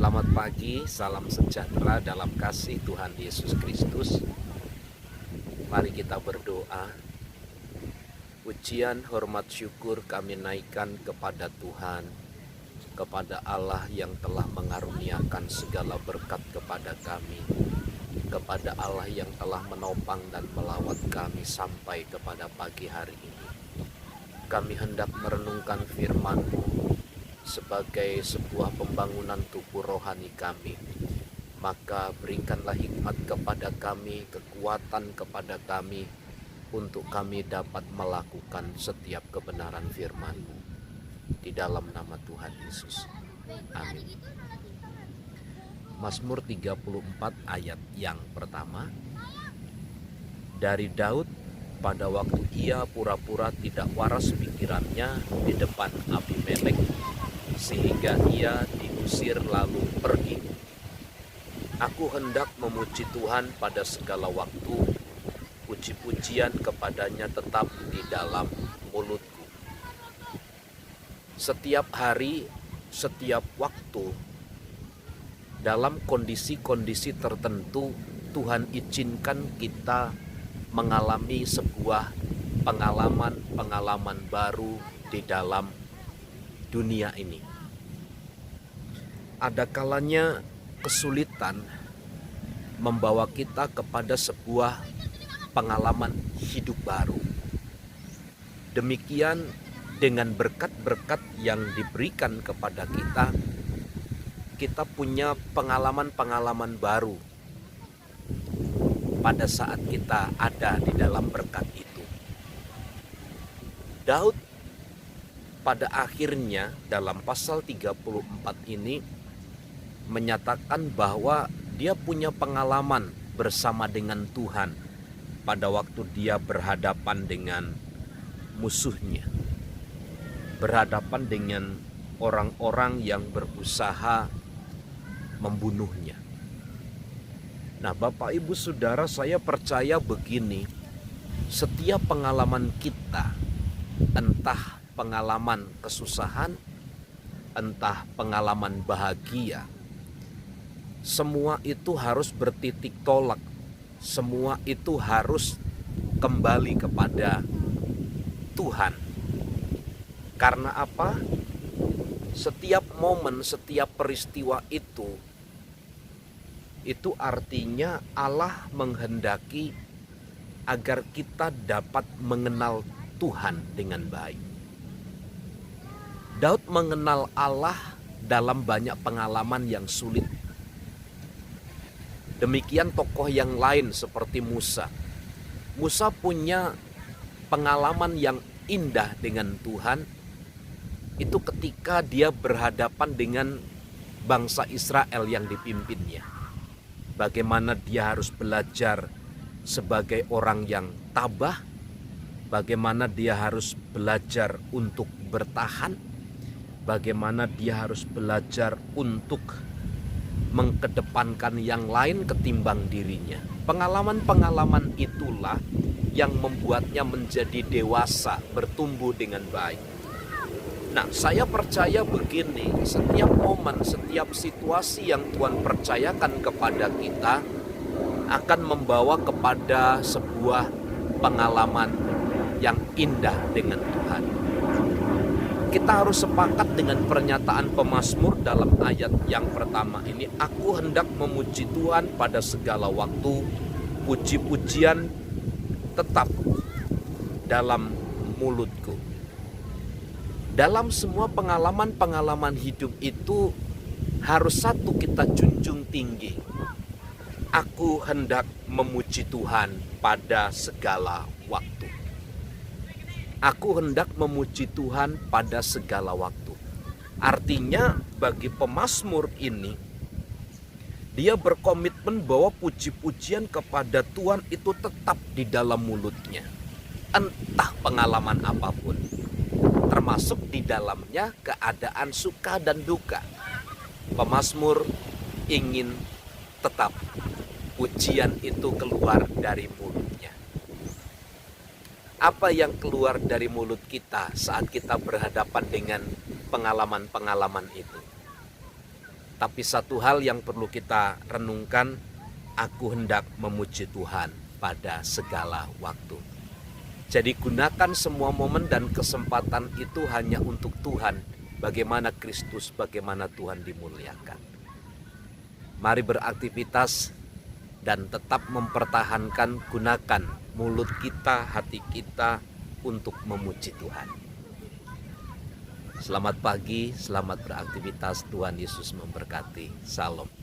Selamat pagi, salam sejahtera dalam kasih Tuhan Yesus Kristus. Mari kita berdoa. Pujian, hormat, syukur kami naikkan kepada Tuhan, kepada Allah yang telah mengaruniakan segala berkat kepada kami, kepada Allah yang telah menopang dan melawat kami sampai kepada pagi hari ini. Kami hendak merenungkan firman-Mu sebagai sebuah pembangunan tubuh rohani kami. Maka berikanlah hikmat kepada kami, kekuatan kepada kami, untuk kami dapat melakukan setiap kebenaran firman-Mu. Di dalam nama Tuhan Yesus. Amin. Mazmur 34 ayat yang pertama. Dari Daud, pada waktu ia pura-pura tidak waras pikirannya di depan Abimelek, sehingga ia diusir lalu pergi. Aku hendak memuji Tuhan pada segala waktu, puji-pujian kepadanya tetap di dalam mulutku. Setiap hari, setiap waktu, dalam kondisi-kondisi tertentu, Tuhan izinkan kita mengalami sebuah pengalaman-pengalaman baru di dalam dunia ini. Ada kalanya kesulitan membawa kita kepada sebuah pengalaman hidup baru. Demikian dengan berkat-berkat yang diberikan kepada kita, kita punya pengalaman-pengalaman baru pada saat kita ada di dalam berkat itu. Daud pada akhirnya dalam pasal 34 ini menyatakan bahwa dia punya pengalaman bersama dengan Tuhan pada waktu dia berhadapan dengan musuhnya, berhadapan dengan orang-orang yang berusaha membunuhnya. Nah, Bapak Ibu Saudara, saya percaya begini, setiap pengalaman kita, entah pengalaman kesusahan, entah pengalaman bahagia, semua itu harus bertitik tolak. Semua itu harus kembali kepada Tuhan. Karena apa? Setiap momen, setiap peristiwa itu artinya Allah menghendaki agar kita dapat mengenal Tuhan dengan baik. Daud mengenal Allah dalam banyak pengalaman yang sulit. Demikian tokoh yang lain seperti Musa. Musa punya pengalaman yang indah dengan Tuhan. Itu ketika dia berhadapan dengan bangsa Israel yang dipimpinnya. Bagaimana dia harus belajar sebagai orang yang tabah. Bagaimana dia harus belajar untuk bertahan. Bagaimana dia harus belajar untuk mengkedepankan yang lain ketimbang dirinya. Pengalaman-pengalaman itulah yang membuatnya menjadi dewasa, bertumbuh dengan baik. Nah, saya percaya begini, setiap momen, setiap situasi yang Tuhan percayakan kepada kita akan membawa kepada sebuah pengalaman yang indah dengan Tuhan. Kita harus sepakat dengan pernyataan pemazmur dalam ayat yang pertama ini. Aku hendak memuji Tuhan pada segala waktu, puji-pujian tetap dalam mulutku. Dalam semua pengalaman-pengalaman hidup itu harus satu kita junjung tinggi. Aku hendak memuji Tuhan pada segala waktu. Aku hendak memuji Tuhan pada segala waktu. Artinya bagi pemazmur ini, dia berkomitmen bahwa puji-pujian kepada Tuhan itu tetap di dalam mulutnya. Entah pengalaman apapun. Termasuk di dalamnya keadaan suka dan duka. Pemazmur ingin tetap pujian itu keluar dari mulutnya. Apa yang keluar dari mulut kita saat kita berhadapan dengan pengalaman-pengalaman itu? Tapi satu hal yang perlu kita renungkan, aku hendak memuji Tuhan pada segala waktu. Jadi gunakan semua momen dan kesempatan itu hanya untuk Tuhan. Bagaimana Kristus, bagaimana Tuhan dimuliakan. Mari beraktivitas dan tetap mempertahankan, gunakan mulut kita, hati kita untuk memuji Tuhan. Selamat pagi, selamat beraktivitas. Tuhan Yesus memberkati. Salam.